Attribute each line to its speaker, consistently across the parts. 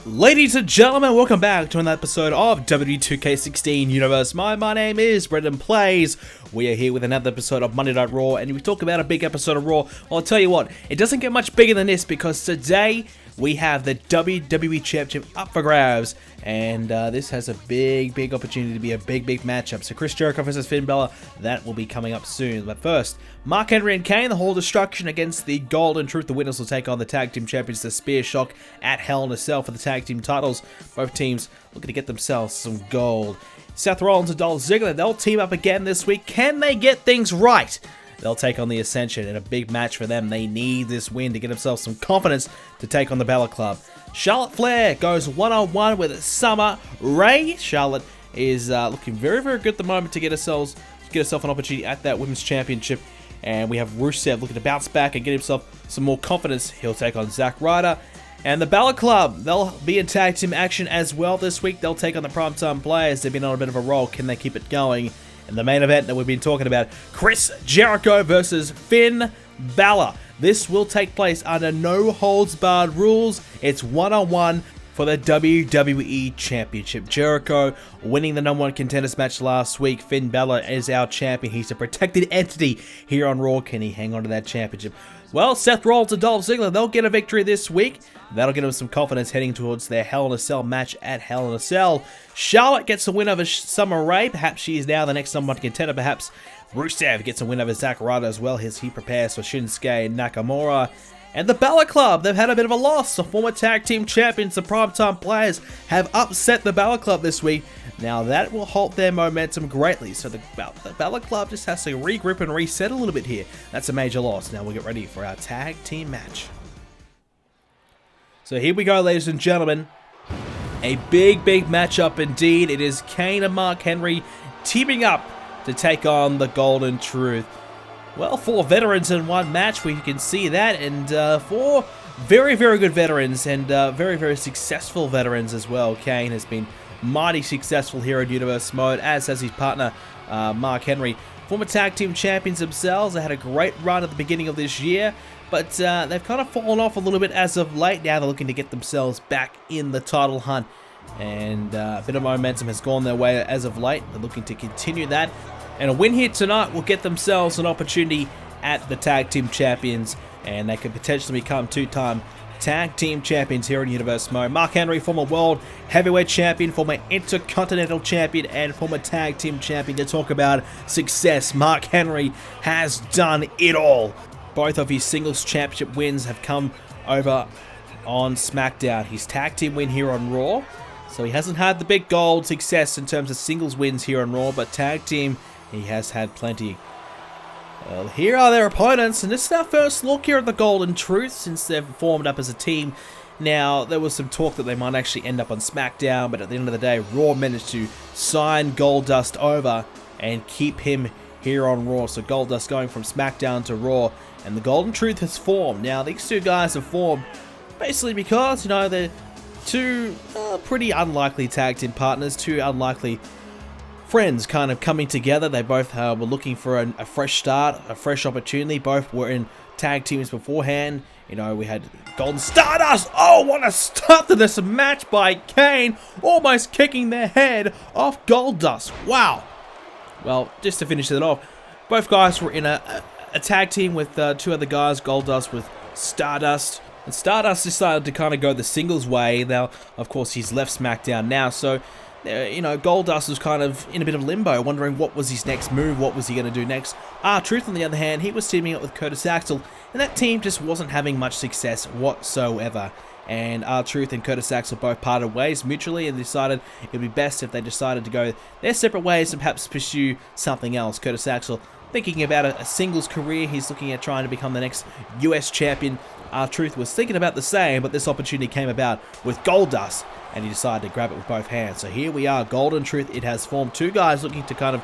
Speaker 1: Ladies and gentlemen, welcome back to another episode of WWE 2k16 Universe. My name is BrendenPlayz. We are here with another episode of Monday Night Raw, and we talk about a big episode of Raw. Well, I'll tell you what, it doesn't get much bigger than this because today we have the WWE Championship up for grabs, and this has a big opportunity to be a big matchup. So Chris Jericho versus Finn Balor, that will be coming up soon. But first, Mark Henry and Kane, the Hall of Destruction against the Golden Truth. The winners will take on the Tag Team Champions, the Spear Shock, at Hell in a Cell for the Tag Team titles. Both teams looking to get themselves some gold. Seth Rollins and Dolph Ziggler, they'll team up again this week. Can they get things right? They'll take on the Ascension in a big match for them. They need this win to get themselves some confidence to take on the Balor Club. Charlotte Flair goes one-on-one with Summer Rae. Charlotte is looking very good at the moment to get herself an opportunity at that Women's Championship. And we have Rusev looking to bounce back and get himself some more confidence. He'll take on Zack Ryder. And the Balor Club, they'll be in tag team action as well this week. They'll take on the Primetime Players. They've been on a bit of a roll. Can they keep it going? And the main event that we've been talking about, Chris Jericho versus Finn Balor. This will take place under no-holds-barred rules. It's one-on-one for the WWE Championship. Jericho winning the #1 contenders match last week. Finn Balor is our champion. He's a protected entity here on Raw. Can he hang on to that championship? Well, Seth Rollins and Dolph Ziggler, they'll get a victory this week. That'll give them some confidence heading towards their Hell in a Cell match at Hell in a Cell. Charlotte gets a win over Summer Rae. Perhaps she is now the next #1 contender. Perhaps Rusev gets a win over Zack Ryder as well as he prepares for Shinsuke Nakamura. And the Balor Club, they've had a bit of a loss. The former tag team champions, the Primetime Players, have upset the Balor Club this week. Now that will halt their momentum greatly. So the Balor Club just has to regroup and reset a little bit here. That's a major loss. Now we'll get ready for our tag team match. So here we go, ladies and gentlemen. A big matchup indeed. It is Kane and Mark Henry teaming up to take on the Golden Truth. Well, 4 veterans in one match, we can see that, and 4 very good veterans, and very successful veterans as well. Kane has been mighty successful here in Universe Mode, as has his partner, Mark Henry. Former tag team champions themselves. They had a great run at the beginning of this year, but they've kind of fallen off a little bit as of late. Now they're looking to get themselves back in the title hunt, and a bit of momentum has gone their way as of late. They're looking to continue that. And a win here tonight will get themselves an opportunity at the Tag Team Champions, and they could potentially become 2-time Tag Team Champions here in Universe Mode. Mark Henry, former World Heavyweight Champion, former Intercontinental Champion, and former Tag Team Champion. To talk about success, Mark Henry has done it all. Both of his singles championship wins have come over on SmackDown. His Tag Team win here on Raw, so he hasn't had the big gold success in terms of singles wins here on Raw, but Tag Team, he has had plenty. Well, here are their opponents, and this is our first look here at the Golden Truth since they've formed up as a team. Now, there was some talk that they might actually end up on SmackDown, but at the end of the day, Raw managed to sign Goldust over and keep him here on Raw. So Goldust going from SmackDown to Raw, and the Golden Truth has formed. Now, these two guys have formed basically because, you know, they're two pretty unlikely tag team partners, two unlikely friends kind of coming together. They both were looking for a fresh start, a fresh opportunity. Both were in tag teams beforehand. You know, we had Golden Stardust. Oh, what a start to this match by Kane, almost kicking their head off Goldust. Wow. Well, just to finish it off, both guys were in a tag team with 2 other guys, Goldust with Stardust. And Stardust decided to kind of go the singles way. Now, of course, he's left SmackDown now, so you know, Goldust was kind of in a bit of limbo, wondering what was his next move, what was he going to do next. R-Truth, on the other hand, he was teaming up with Curtis Axel, and that team just wasn't having much success whatsoever. And R-Truth and Curtis Axel both parted ways mutually and decided it would be best if they decided to go their separate ways and perhaps pursue something else. Curtis Axel thinking about a singles career. He's looking at trying to become the next US champion. R-Truth was thinking about the same, but this opportunity came about with Goldust, and he decided to grab it with both hands. So here we are, Golden Truth. It has formed two guys looking to kind of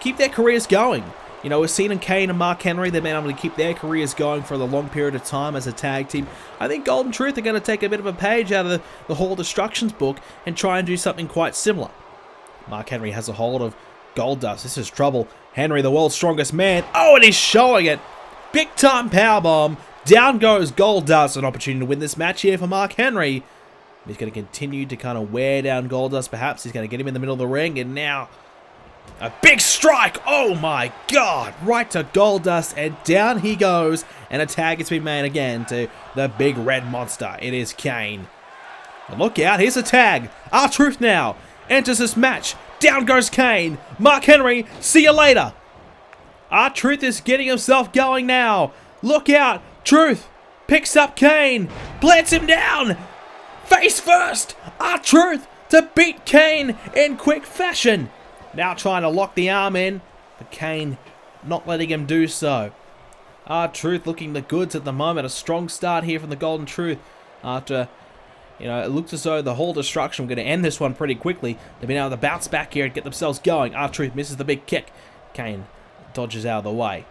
Speaker 1: keep their careers going. You know, we've seen Kane and Mark Henry. They've been able to keep their careers going for a long period of time as a tag team. I think Golden Truth are going to take a bit of a page out of the Hall of Destruction's book and try and do something quite similar. Mark Henry has a hold of Goldust. This is trouble. Henry, the world's strongest man. Oh, and he's showing it. Big time powerbomb. Down goes Goldust. An opportunity to win this match here for Mark Henry. He's going to continue to kind of wear down Goldust. Perhaps he's going to get him in the middle of the ring. And now, a big strike. Oh my God. Right to Goldust. And down he goes. And a tag has been made again to the big red monster. It is Kane. And look out. Here's a tag. R-Truth now enters this match. Down goes Kane. Mark Henry, see you later. R-Truth is getting himself going now. Look out. Truth picks up Kane. Plants him down. Face first. R-Truth to beat Kane in quick fashion. Now trying to lock the arm in, but Kane not letting him do so. R-Truth looking the goods at the moment. A strong start here from the Golden Truth after, you know, it looks as though the whole destruction were going to end this one pretty quickly. They've been able to bounce back here and get themselves going. R-Truth misses the big kick. Kane dodges out of the way.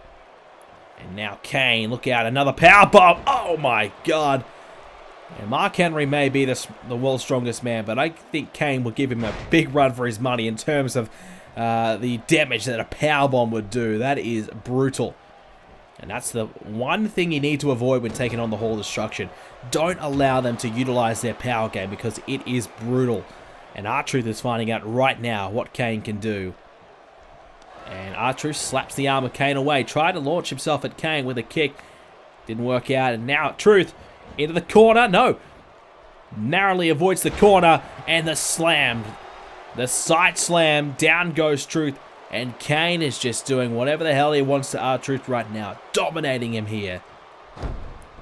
Speaker 1: And now Kane, look out, another power bomb. Oh my God. And Mark Henry may be the world's strongest man, but I think Kane will give him a big run for his money in terms of the damage that a power bomb would do. That is brutal. And that's the one thing you need to avoid when taking on the Hall of Destruction. Don't allow them to utilize their power game because it is brutal. And R-Truth is finding out right now what Kane can do. And R-Truth slaps the arm of Kane away. Tried to launch himself at Kane with a kick. Didn't work out. And now Truth into the corner. No. Narrowly avoids the corner. And the slam. The side slam. Down goes Truth. And Kane is just doing whatever the hell he wants to R-Truth right now. Dominating him here.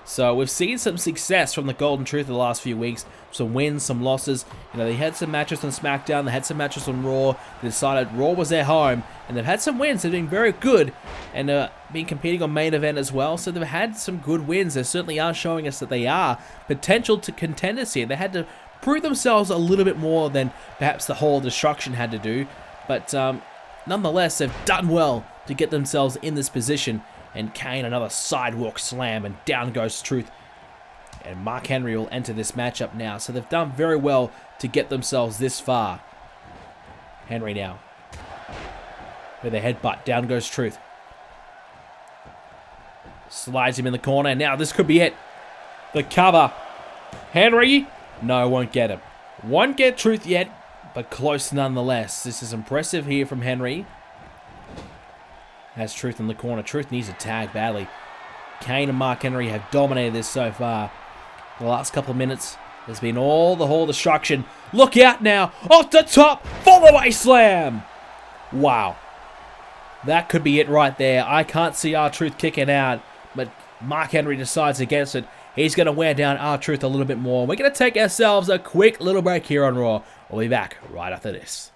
Speaker 1: So we've seen some success from the Golden Truth in the last few weeks. Some wins, some losses. You know, they had some matches on SmackDown. They had some matches on Raw. They decided Raw was their home. And they've had some wins. They're doing very good. And been competing on main event as well. So they've had some good wins. They certainly are showing us that they are potential to contenders here. They had to prove themselves a little bit more than perhaps the Hall of Destruction had to do. But nonetheless, they've done well to get themselves in this position. And Kane, another sidewalk slam, and down goes Truth. And Mark Henry will enter this matchup now. So they've done very well to get themselves this far. Henry now. With a headbutt, down goes Truth. Slides him in the corner. Now this could be it. The cover. Henry. No, won't get him. Won't get Truth yet, but close nonetheless. This is impressive here from Henry. Has Truth in the corner. Truth needs a tag badly. Kane and Mark Henry have dominated this so far. The last couple of minutes, there's been all the Hall of Destruction. Look out now. Off the top. Follow-away slam. Wow. That could be it right there. I can't see R-Truth kicking out, but Mark Henry decides against it. He's going to wear down R-Truth a little bit more. We're going to take ourselves a quick little break here on Raw. We'll be back right after this.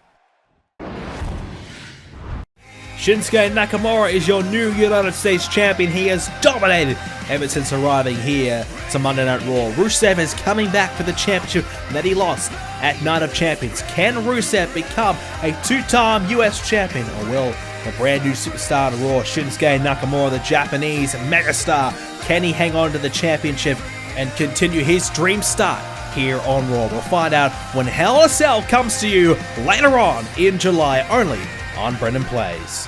Speaker 1: Shinsuke Nakamura is your new United States champion. He has dominated ever since arriving here to Monday Night Raw. Rusev is coming back for the championship that he lost at Night of Champions. Can Rusev become a two-time US champion? Or will the brand new superstar of Raw, Shinsuke Nakamura, the Japanese megastar, can he hang on to the championship and continue his dream start here on Raw? We'll find out when Hell in a Cell comes to you later on in July, only on BrendenPlayz.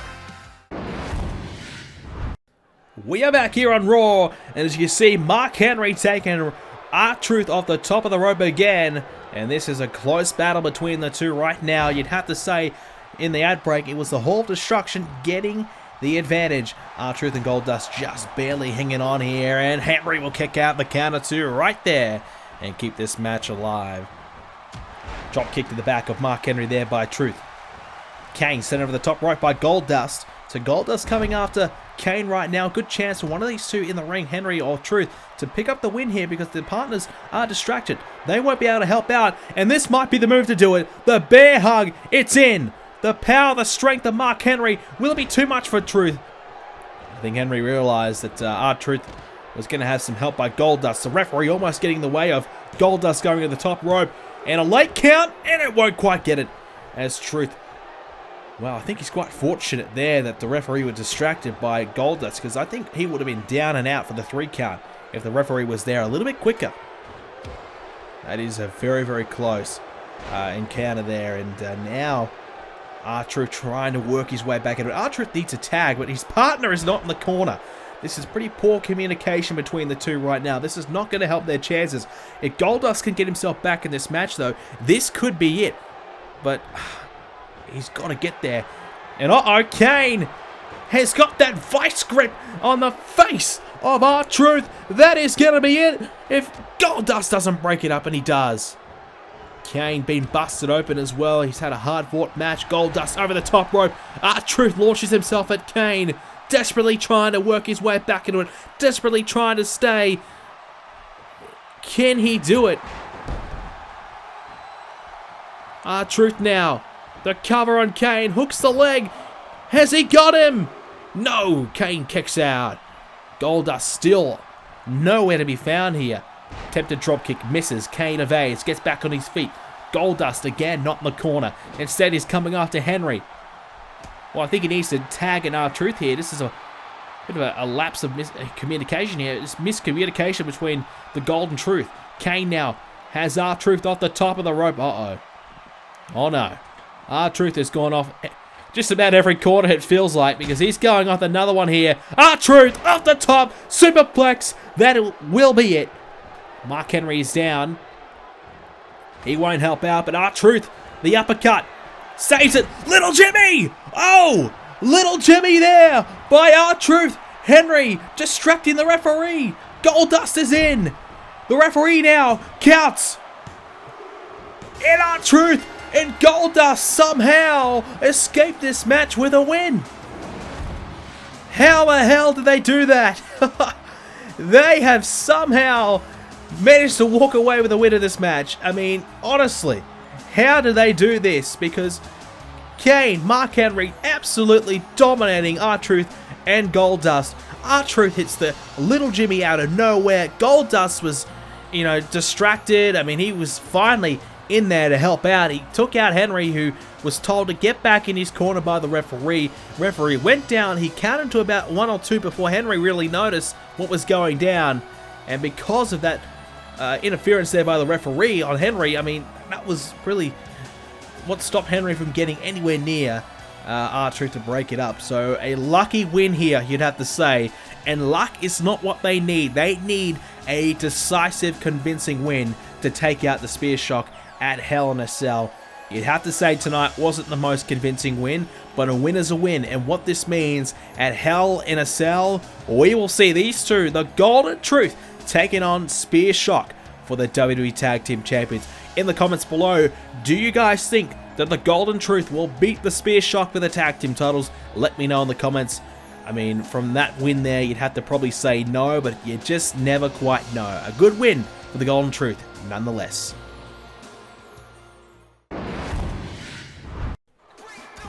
Speaker 1: We are back here on Raw, and as you see, Mark Henry taking R-Truth off the top of the rope again, and this is a close battle between the two right now. You'd have to say, in the ad break, it was the Hall of Destruction getting the advantage. R-Truth and Goldust just barely hanging on here, and Henry will kick out the counter two right there and keep this match alive. Drop kick to the back of Mark Henry there by Truth. Kane sent over the top right by Goldust. So Goldust coming after Kane right now. Good chance for one of these two in the ring, Henry or Truth, to pick up the win here because the partners are distracted. They won't be able to help out, and this might be the move to do it. The bear hug, it's in. The power, the strength of Mark Henry. Will it be too much for Truth? I think Henry realized that R-Truth was going to have some help by Goldust. The referee almost getting in the way of Goldust going to the top rope. And a late count, and it won't quite get it as Truth. Well, I think he's quite fortunate there that the referee was distracted by Goldust, because I think he would have been down and out for the 3 count if the referee was there a little bit quicker. That is a very, very close encounter there. And now R-Truth trying to work his way back into it. R-Truth needs a tag, but his partner is not in the corner. This is pretty poor communication between the two right now. This is not going to help their chances. If Goldust can get himself back in this match, though, this could be it. But he's got to get there. And uh-oh, Kane has got that vice grip on the face of R-Truth. That is going to be it if Goldust doesn't break it up, and he does. Kane being busted open as well. He's had a hard-fought match. Goldust over the top rope. R-Truth launches himself at Kane. Desperately trying to work his way back into it. Desperately trying to stay. Can he do it? R-Truth now. The cover on Kane. Hooks the leg. Has he got him? No. Kane kicks out. Goldust still nowhere to be found here. Attempted dropkick. Misses. Kane evades. Gets back on his feet. Goldust again not in the corner. Instead he's coming after Henry. Well, I think he needs to tag an R-Truth here. This is a bit of a lapse of communication here. It's miscommunication between the Golden Truth. Kane now has R-Truth off the top of the rope. Uh-oh. Oh, no. R-Truth has gone off just about every corner, it feels like, because he's going off another one here. R-Truth off the top. Superplex. That will be it. Mark Henry is down. He won't help out, but R-Truth, the uppercut. Saves it. Little Jimmy! Oh! Little Jimmy there by R-Truth. Henry distracting the referee. Goldust is in. The referee now counts. And R-Truth and Goldust somehow escape this match with a win. How the hell did they do that? They have somehow managed to walk away with a win of this match. I mean, honestly. How do they do this? Because Kane, Mark Henry, absolutely dominating R-Truth and Goldust. R-Truth hits the Little Jimmy out of nowhere. Goldust was, distracted. I mean, he was finally in there to help out. He took out Henry, who was told to get back in his corner by the referee. Referee went down. He counted to about 1 or 2 before Henry really noticed what was going down. And because of that interference there by the referee on Henry, I mean, that was really what stopped Henry from getting anywhere near R-Truth to break it up. So a lucky win here, you'd have to say. And luck is not what they need. They need a decisive, convincing win to take out the Spear Shock at Hell in a Cell. You'd have to say tonight wasn't the most convincing win, but a win is a win. And what this means at Hell in a Cell, we will see these two, the Golden Truth, taking on Spear Shock for the WWE Tag Team Champions. In the comments below, do you guys think that the Golden Truth will beat the Spear Shock for the tag team titles? Let me know in the comments. I mean, from that win there, you'd have to probably say no, but you just never quite know. A good win for the Golden Truth, nonetheless.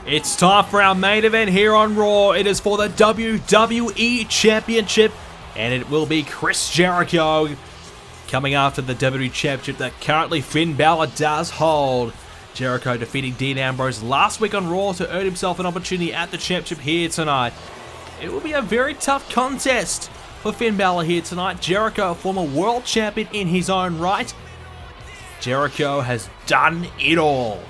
Speaker 1: It's time for our main event here on Raw. It is for the WWE Championship, and it will be Chris Jericho coming after the WWE Championship that currently Finn Balor does hold. Jericho defeating Dean Ambrose last week on Raw to earn himself an opportunity at the championship here tonight. It will be a very tough contest for Finn Balor here tonight. Jericho, a former world champion in his own right. Jericho has done it all.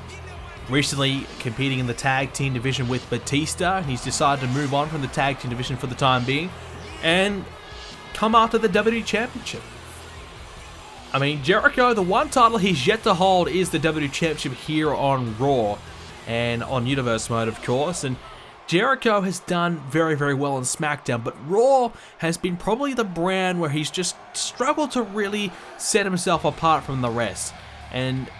Speaker 1: Recently competing in the tag team division with Batista. He's decided to move on from the tag team division for the time being and come after the WWE Championship. I mean, Jericho, the one title he's yet to hold is the WWE Championship here on Raw and on Universe Mode, of course. And Jericho has done very, very well on SmackDown, but Raw has been probably the brand where he's just struggled to really set himself apart from the rest. And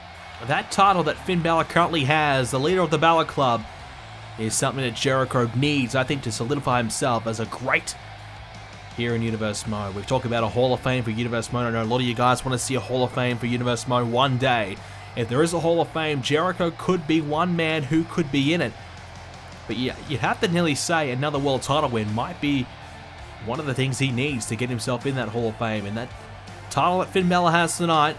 Speaker 1: that title that Finn Balor currently has, the leader of the Balor Club, is something that Jericho needs, I think, to solidify himself as a great here in Universe Mode. We've talked about a Hall of Fame for Universe Mode. I know a lot of you guys want to see a Hall of Fame for Universe Mode one day. If there is a Hall of Fame, Jericho could be one man who could be in it. But yeah, you have to nearly say another world title win might be one of the things he needs to get himself in that Hall of Fame. And that title that Finn Balor has tonight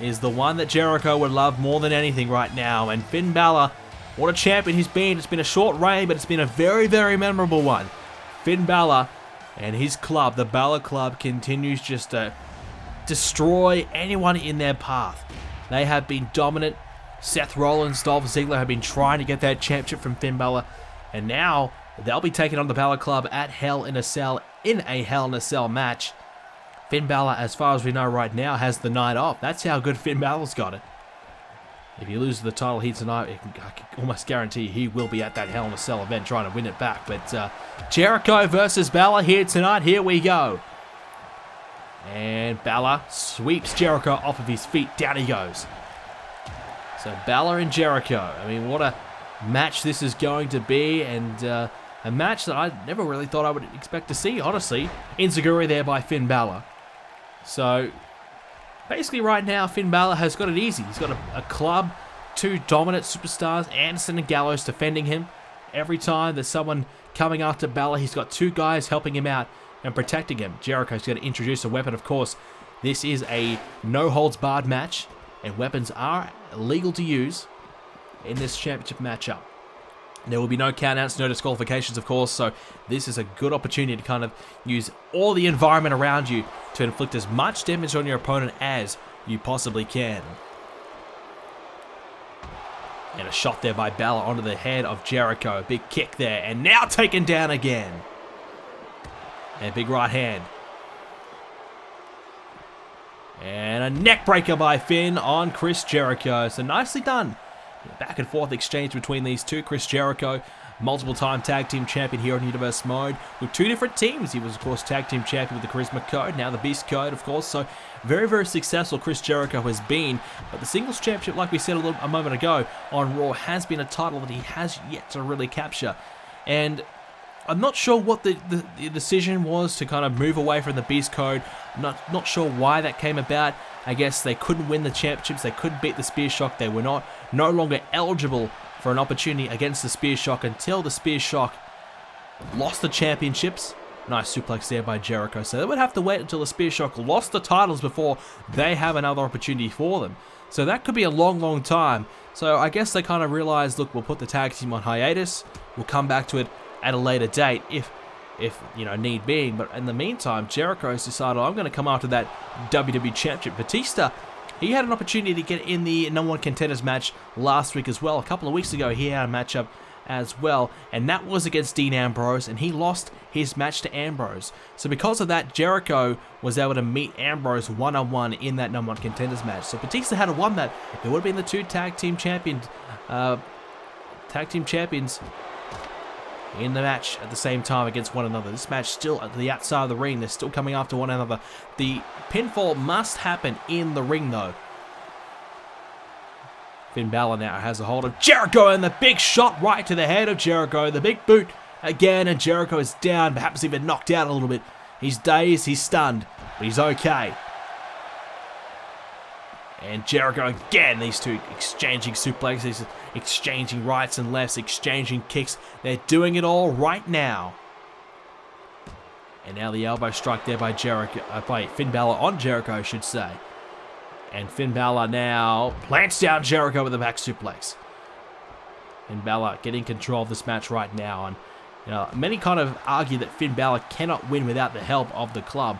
Speaker 1: is the one that Jericho would love more than anything right now. And Finn Balor, what a champion he's been. It's been a short reign, but it's been a very, very memorable one. Finn Balor and his club, the Balor Club, continues just to destroy anyone in their path. They have been dominant. Seth Rollins, Dolph Ziggler have been trying to get that championship from Finn Balor, and now they'll be taking on the Balor Club at Hell in a Cell in a Hell in a Cell match. Finn Balor, as far as we know right now, has the night off. That's how good Finn Balor's got it. If he loses the title here tonight, I can almost guarantee he will be at that Hell in a Cell event trying to win it back. But Jericho versus Balor here tonight. Here we go. And Balor sweeps Jericho off of his feet. Down he goes. So Balor and Jericho. I mean, what a match this is going to be. And a match that I never really thought I would expect to see, honestly. Enziguri there by Finn Balor. So basically right now, Finn Balor has got it easy. He's got a club, two dominant superstars, Anderson and Gallows, defending him. Every time there's someone coming after Balor, he's got two guys helping him out and protecting him. Jericho's going to introduce a weapon, of course. This is a no-holds-barred match, and weapons are legal to use in this championship matchup. There will be no countouts, no disqualifications, of course, so this is a good opportunity to kind of use all the environment around you to inflict as much damage on your opponent as you possibly can. And a shot there by Balor onto the head of Jericho. Big kick there, and now taken down again. And a big right hand. And a neck breaker by Finn on Chris Jericho. So nicely done. Back and forth exchange between these two. Chris Jericho, multiple time tag team champion here on Universe Mode with two different teams. He was, of course, tag team champion with the Charisma Code, now the Beast Code, of course. So very, very successful Chris Jericho has been. But the singles championship, like we said a moment ago on Raw, has been a title that he has yet to really capture. And I'm not sure what the decision was to kind of move away from the Beast Code. I'm not sure why that came about. I guess they couldn't win the championships. They couldn't beat the Spear Shock. They were no longer eligible for an opportunity against the Spear Shock until the Spear Shock lost the championships. Nice suplex there by Jericho. So they would have to wait until the Spear Shock lost the titles before they have another opportunity for them. So that could be a long, long time. So I guess they kind of realized, look, we'll put the tag team on hiatus. We'll come back to it at a later date if you know, need being. But in the meantime, Jericho's decided, I'm going to come after that WWE Championship. Batista, he had an opportunity to get in the #1 Contenders match last week as well. A couple of weeks ago, he had a matchup as well, and that was against Dean Ambrose, and he lost his match to Ambrose. So because of that, Jericho was able to meet Ambrose one-on-one in that #1 Contenders match. So Batista had won that, it would have been the two tag team champions in the match at the same time against one another. This match still at the outside of the ring. They're still coming after one another. The pinfall must happen in the ring, though. Finn Balor now has a hold of Jericho, and the big shot right to the head of Jericho. The big boot again, and Jericho is down, perhaps even knocked out a little bit. He's dazed, he's stunned, but he's okay. And Jericho again, these two exchanging suplexes, exchanging rights and lefts, exchanging kicks. They're doing it all right now. And now the elbow strike there by by Finn Balor on Jericho, I should say. And Finn Balor now plants down Jericho with a back suplex. Finn Balor getting control of this match right now. And you know, many kind of argue that Finn Balor cannot win without the help of the club.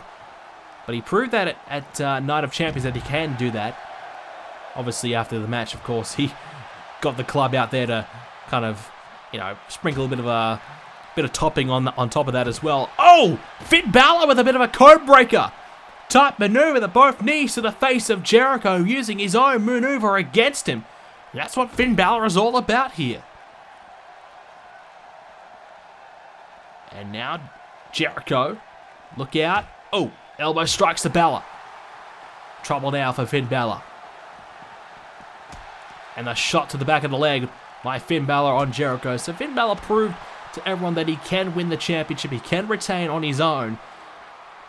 Speaker 1: But he proved that at Night of Champions that he can do that. Obviously, after the match, of course, he got the club out there to kind of, you know, sprinkle a bit of topping on top of that as well. Oh, Finn Balor with a bit of a code breaker type maneuver, that both knees to the face of Jericho, using his own maneuver against him. That's what Finn Balor is all about here. And now Jericho, look out. Oh, elbow strikes to Balor. Trouble now for Finn Balor. And a shot to the back of the leg by Finn Balor on Jericho. So Finn Balor proved to everyone that he can win the championship. He can retain on his own,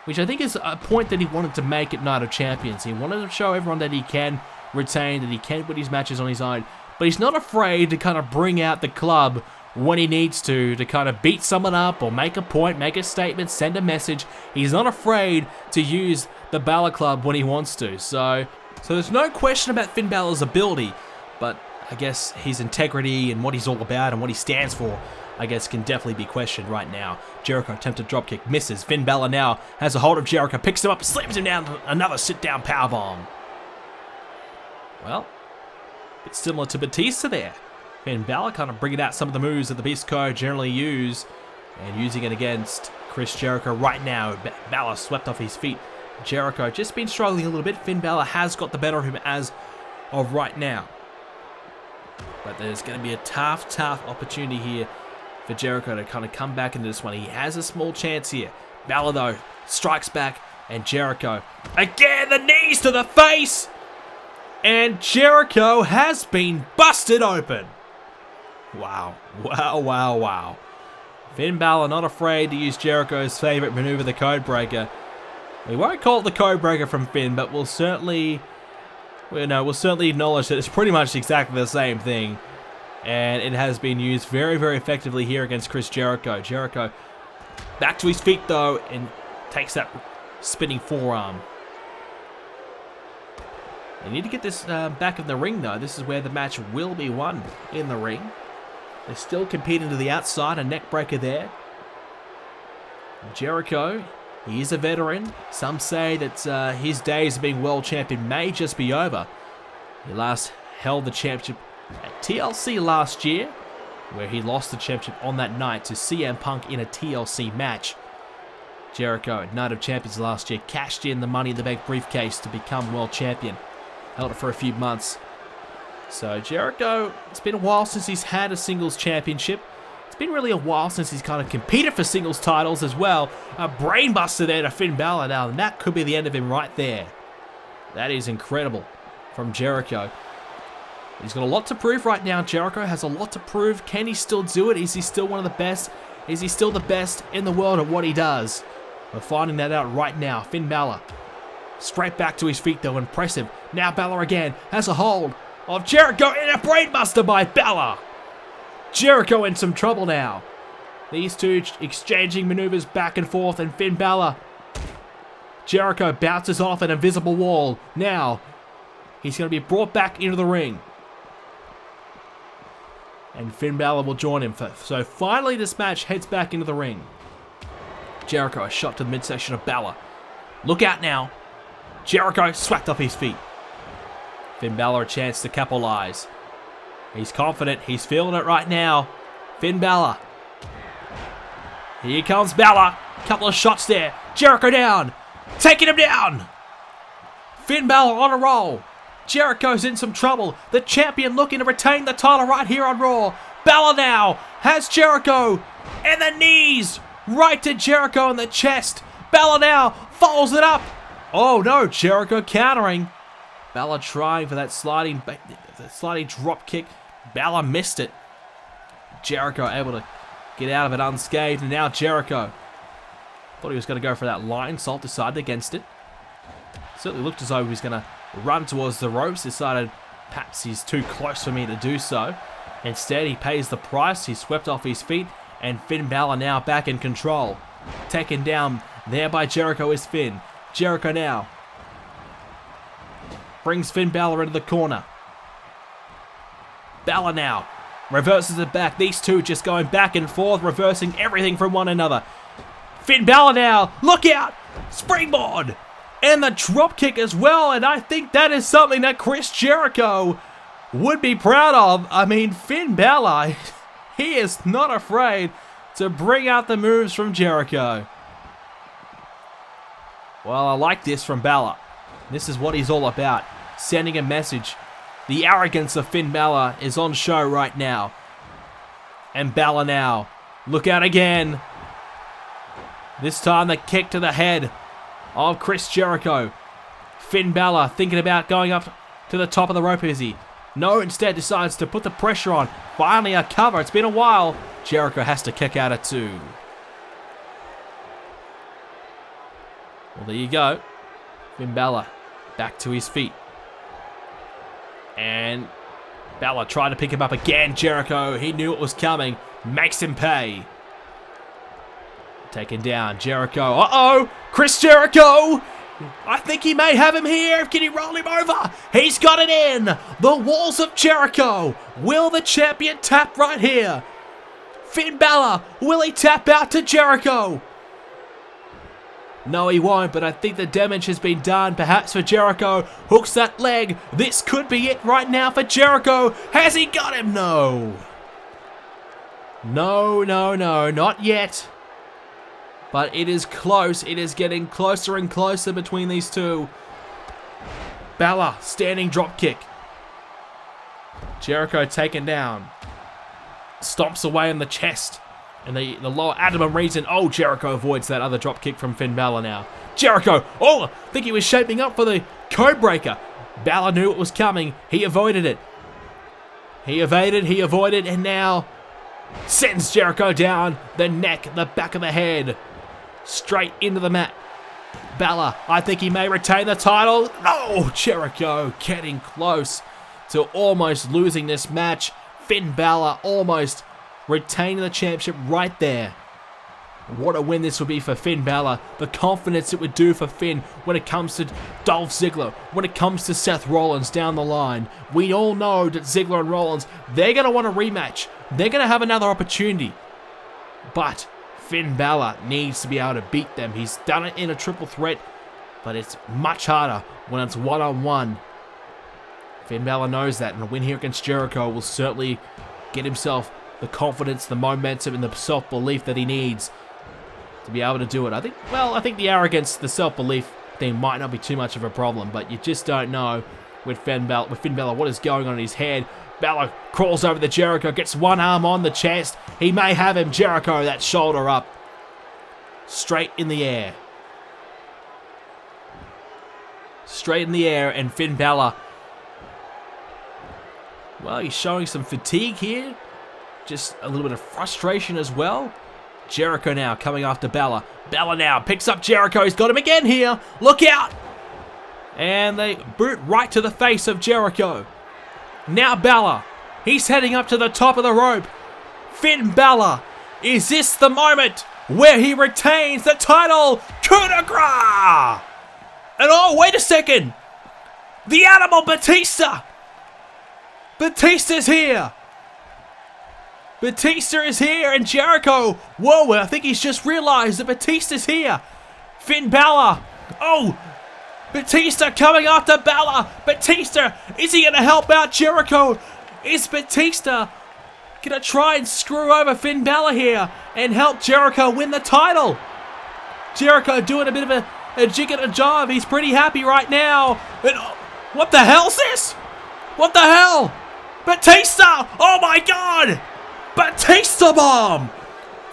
Speaker 1: which I think is a point that he wanted to make at Night of Champions. He wanted to show everyone that he can retain, that he can win his matches on his own. But he's not afraid to kind of bring out the club when he needs to kind of beat someone up or make a point, make a statement, send a message. He's not afraid to use the Balor Club when he wants to. So there's no question about Finn Balor's ability, but I guess his integrity and what he's all about and what he stands for, I guess, can definitely be questioned right now. Jericho attempted dropkick, misses. Finn Balor now has a hold of Jericho, picks him up, slams him down, another sit-down powerbomb. Well, it's similar to Batista there. Finn Balor kind of bringing out some of the moves that the Beast Code generally use and using it against Chris Jericho right now. Balor swept off his feet. Jericho just been struggling a little bit. Finn Balor has got the better of him as of right now. But there's going to be a tough opportunity here for Jericho to kind of come back into this one. He has a small chance here. Balor, though, strikes back, and Jericho, again, the knees to the face! And Jericho has been busted open. Wow. Finn Balor not afraid to use Jericho's favorite maneuver, the Codebreaker. We won't call it the Codebreaker from Finn, but we'll certainly acknowledge that it's pretty much exactly the same thing. And it has been used very effectively here against Chris Jericho. Jericho back to his feet, though, and takes that spinning forearm. They need to get this back in the ring, though. This is where the match will be won, in the ring. They're still competing to the outside, a neck breaker there. Jericho, he is a veteran. Some say that his days of being world champion may just be over. He last held the championship at TLC last year, where he lost the championship on that night to CM Punk in a TLC match. Jericho, at Night of Champions last year, cashed in the Money in the Bank briefcase to become world champion. Held it for a few months. So Jericho, it's been a while since he's had a singles championship. It's been really a while since he's kind of competed for singles titles as well. A brainbuster there to Finn Balor now, and that could be the end of him right there. That is incredible from Jericho. He's got a lot to prove right now. Jericho has a lot to prove. Can he still do it? Is he still one of the best? Is he still the best in the world at what he does? We're finding that out right now. Finn Balor, straight back to his feet though, impressive. Now Balor again has a hold of Jericho, and a brainbuster by Balor. Jericho in some trouble now. These two exchanging maneuvers back and forth, and Finn Balor. Jericho bounces off an invisible wall. Now, he's going to be brought back into the ring. And Finn Balor will join him. So finally this match heads back into the ring. Jericho, a shot to the midsection of Balor. Look out now. Jericho swept off his feet. Finn Balor a chance to capitalize. He's confident. He's feeling it right now. Finn Balor. Here comes Balor. Couple of shots there. Jericho down. Taking him down. Finn Balor on a roll. Jericho's in some trouble. The champion looking to retain the title right here on Raw. Balor now has Jericho. And the knees right to Jericho in the chest. Balor now follows it up. Oh no, Jericho countering. Balor trying for that sliding drop kick. Balor missed it. Jericho able to get out of it unscathed, and now Jericho thought he was going to go for that line salt, decided against it. Certainly looked as though he was going to run towards the ropes, decided perhaps he's too close for me to do so. Instead, he pays the price. He's swept off his feet, and Finn Balor now back in control. Taken down there by Jericho is Finn. Jericho now brings Finn Balor into the corner. Balor now reverses it back. These two just going back and forth, reversing everything from one another. Finn Balor now, look out! Springboard! And the drop kick as well, and I think that is something that Chris Jericho would be proud of. I mean, Finn Balor, he is not afraid to bring out the moves from Jericho. Well, I like this from Balor. This is what he's all about. Sending a message. The arrogance of Finn Balor is on show right now. And Balor now. Look out again. This time the kick to the head of Chris Jericho. Finn Balor thinking about going up to the top of the rope, is he? No, instead decides to put the pressure on. Finally a cover. It's been a while. Jericho has to kick out at 2. Well, there you go. Finn Balor back to his feet. And Balor tried to pick him up again. Jericho, he knew it was coming. makes him pay. Taken down, Jericho. Uh-oh, Chris Jericho. I think he may have him here. Can he roll him over? He's got it in. The walls of Jericho. Will the champion tap right here? Finn Balor, will he tap out to Jericho? No, he won't, but I think the damage has been done. Perhaps for Jericho. Hooks that leg. This could be it right now for Jericho. Has he got him? No. No, no, no, not yet. But it is close. It is getting closer and closer between these two. Balor, standing dropkick. Jericho taken down. Stomps away in the chest. And the lower abdomen region. Oh, Jericho avoids that other dropkick from Finn Balor now. Jericho. Oh, I think he was shaping up for the code breaker. Balor knew it was coming. He avoided it. He evaded, he avoided, and now sends Jericho down the neck, the back of the head. Straight into the mat. Balor, I think he may retain the title. Oh, Jericho getting close to almost losing this match. Finn Balor almost retaining the championship right there. What a win this would be for Finn Balor. The confidence it would do for Finn when it comes to Dolph Ziggler, when it comes to Seth Rollins down the line. We all know that Ziggler and Rollins, they're going to want a rematch. They're going to have another opportunity. But Finn Balor needs to be able to beat them. He's done it in a triple threat, but it's much harder when it's one-on-one. Finn Balor knows that, and a win here against Jericho will certainly get himself the confidence, the momentum, and the self-belief that he needs to be able to do it. I think the arrogance, the self-belief thing might not be too much of a problem, but you just don't know with Finn Balor what is going on in his head. Balor crawls over the Jericho, gets one arm on the chest. He may have him. Jericho, that shoulder up. Straight in the air. Straight in the air, and Finn Balor, well, he's showing some fatigue here. Just a little bit of frustration as well. Jericho now coming after Balor. Balor now picks up Jericho. He's got him again here. Look out! And they boot right to the face of Jericho. Now Balor. He's heading up to the top of the rope. Finn Balor. Is this the moment where he retains the title? Coup de grace! And oh, wait a second. The Animal Batista. Batista's here. Batista is here, and Jericho. Whoa, I think he's just realized that Batista's here. Finn Balor. Oh, Batista coming after Balor. Batista, is he going to help out Jericho? Is Batista going to try and screw over Finn Balor here and help Jericho win the title? Jericho doing a bit of a jig and a jive. He's pretty happy right now. And, what the hell's this? What the hell? Batista! Oh my God! Batista bomb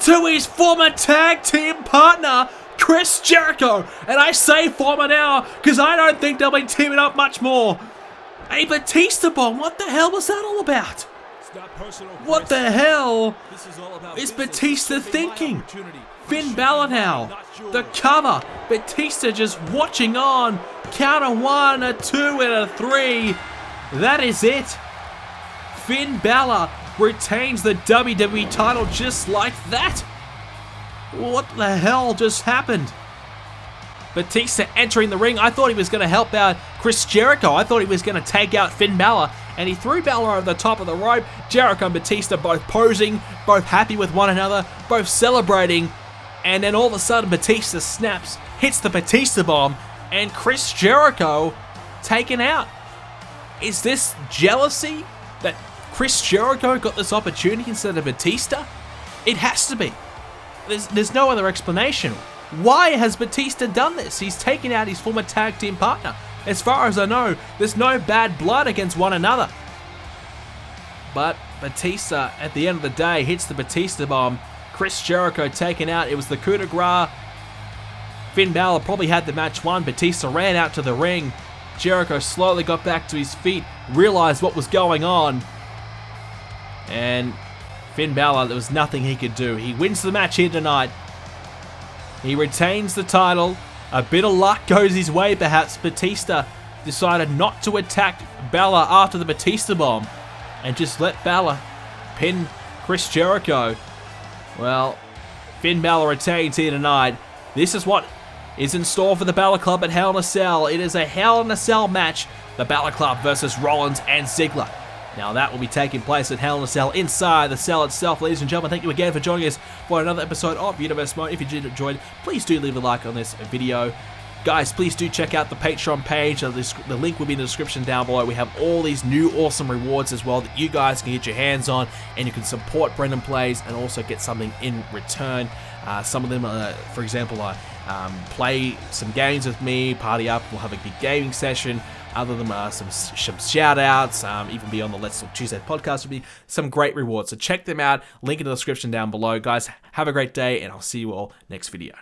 Speaker 1: to his former tag team partner, Chris Jericho. And I say former now because I don't think they'll be teaming up much more. A Batista bomb. What the hell was that all about? What the hell is Batista thinking? Finn Balor now. The cover. Batista just watching on. Count a 1, a 2, and a 3. That is it. Finn Balor retains the WWE title just like that. What the hell just happened? Batista entering the ring. I thought he was going to help out Chris Jericho. I thought he was going to take out Finn Balor. And he threw Balor over the top of the rope. Jericho and Batista both posing, both happy with one another, both celebrating. And then all of a sudden Batista snaps, hits the Batista bomb, and Chris Jericho taken out. Is this jealousy that Chris Jericho got this opportunity instead of Batista? It has to be. There's no other explanation. Why has Batista done this? He's taken out his former tag team partner. As far as I know, there's no bad blood against one another. But Batista, at the end of the day, hits the Batista bomb. Chris Jericho taken out. It was the coup de grace. Finn Balor probably had the match won. Batista ran out to the ring. Jericho slowly got back to his feet, realized what was going on. And Finn Balor, there was nothing he could do. He wins the match here tonight. He retains the title. A bit of luck goes his way, perhaps. Batista decided not to attack Balor after the Batista bomb and just let Balor pin Chris Jericho. Well, Finn Balor retains here tonight. This is what is in store for the Balor Club at Hell in a Cell. It is a Hell in a Cell match. The Balor Club versus Rollins and Ziggler. Now that will be taking place at Hell in a Cell inside the cell itself. Ladies and gentlemen, thank you again for joining us for another episode of Universe Mode. If you did enjoy, please do leave a like on this video. Guys, please do check out the Patreon page. The link will be in the description down below. We have all these new awesome rewards as well that you guys can get your hands on, and you can support BrendenPlayz and also get something in return. Some of them, for example, play some games with me, party up, we'll have a big gaming session. Other than some shout outs, even be on the Let's Talk Tuesday podcast, would be some great rewards. So check them out. Link in the description down below. Guys, have a great day, and I'll see you all next video.